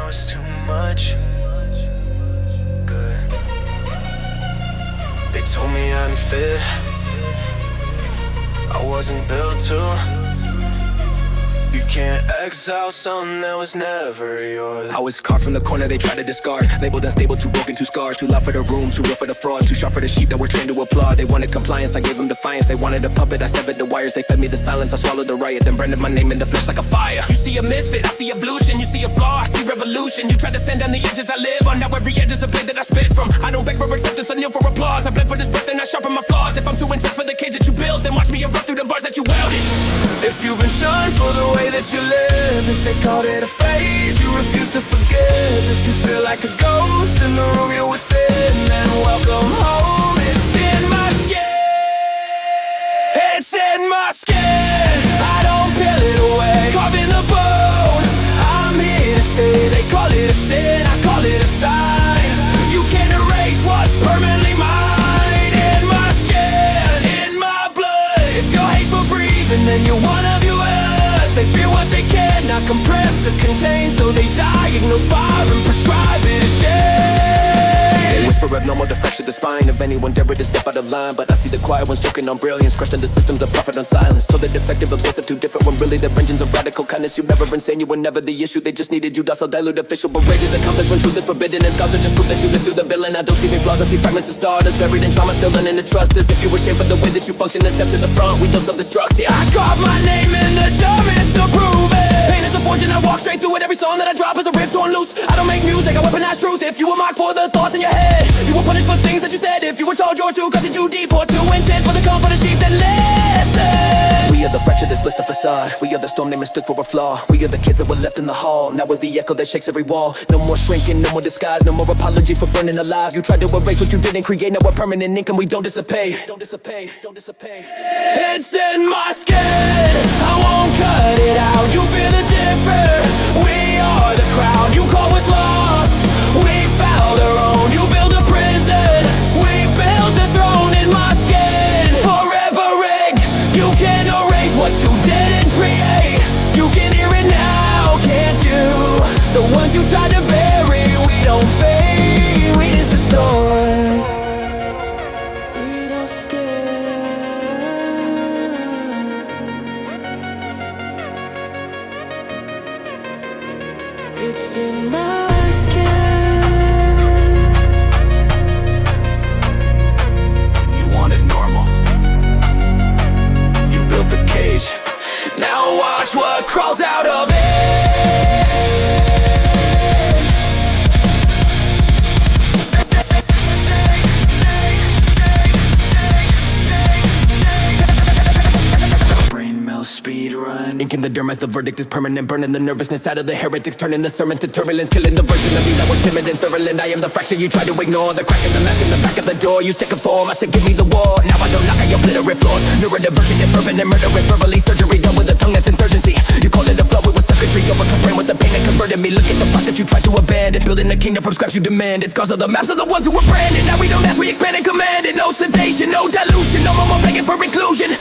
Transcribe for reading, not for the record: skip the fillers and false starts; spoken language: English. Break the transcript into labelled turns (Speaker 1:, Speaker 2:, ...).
Speaker 1: now it's too much. Good. They told me I'm fit, I wasn't built to. You can't exile something that was never yours.
Speaker 2: I was carved from the corner they tried to discard. Labeled unstable, too broken, too scarred. Too loud for the room, too real for the fraud. Too sharp for the sheep that were trained to applaud. They wanted compliance, I gave them defiance. They wanted a puppet, I severed the wires. They fed me the silence, I swallowed the riot. Then branded my name in the flesh like a fire. You see a misfit, I see evolution. You see a flaw, I see revolution. You try to send down the edges I live on. Now every edge is a blade that I spit from. I don't beg for acceptance, I kneel for applause. I bled for this breath and I sharpen my flaws. If I'm too intense for the cage that you build, then watch me erupt through the bars that you welded.
Speaker 1: If you've been shunned for the way that you live, if they called it a phase, you refuse to forgive. If you feel like a ghost in the room you're within, then welcome home. It's in my skin. It's in my skin. I don't peel it away, carve in the bone. I'm here to stay. They call it a sin, I call it a sign. You can't erase what's permanently mine. In my skin, in my blood. If you're hate for breathing, then you're one of yours. They fear what they cannot compress or contain, so they diagnose fire and prescribe it as shame.
Speaker 2: They whisper abnormal deflection to the spine of anyone daring to step out of line. But I see the quiet ones choking on brilliance, crushed under systems of profit on silence. Told the defective, obsessive, too different, when really their engines of radical kindness. You never insane, you were never the issue. They just needed you docile, dilute official. But rage is a compass when truth is forbidden, and scars are just proof that you live through the villain. I don't see any flaws, I see fragments of stardust buried in trauma, still learning to trust us. If you were shamed for the way that you function, then step to the front. We don't self-destruct, yeah.
Speaker 1: I carve my name in the dumbest to prove it. Pain is a fortune, I walk straight through it. Every song that I drop is a rip torn loose. I don't make music, I weaponize truth. If you were marked for the thoughts in your head, you were punished for things that you said. If you were told you're too cutting too deep or too intense for the calm for the sheep, then listen.
Speaker 2: We are the fracture that splits the facade. We are the storm they mistook for a flaw. We are the kids that were left in the hall. Now we're the echo that shakes every wall. No more shrinking, no more disguise, no more apology for burning alive. You tried to erase what you didn't create. Now we're permanent ink and we don't dissipate. Don't dissipate, don't dissipate.
Speaker 1: It's in my skin, I won't cut it out. You feel the difference, we are the crowd. You call us lost, we found our own. You build a prison, we build a throne. In my skin, forever rigged. You can't erase what you didn't create. You can hear it now, can't you? The ones you tried to bury, we don't fade, we just destroy. We don't scare. It's in my skin.
Speaker 2: You wanted normal, you built the cage.
Speaker 1: Now watch what crawls out of it.
Speaker 2: Brain melt, speed run. Ink in the derm as the verdict is permanent. Burning the nervousness out of the heretics, turning the sermons to turbulence. Killing the version of me that was timid and surveillant. I am the fracture you tried to ignore. The crack in the mask in the back of the door. You sick of form, I said give me the war. Now I don't knock, I obliterate flaws. Neurodiversion and fervent and murderous. Verbally surgery done with a tongue that's insurgency. You call it a flow, it was circuitry. Overcome brain with the pain that converted me. Look at the fact that you tried to abandon. Building a kingdom from scratch you demanded. Scars of the maps of the ones who were branded. Now we don't ask, we expand and command it. No sedation, no dilution, no more begging for inclusion.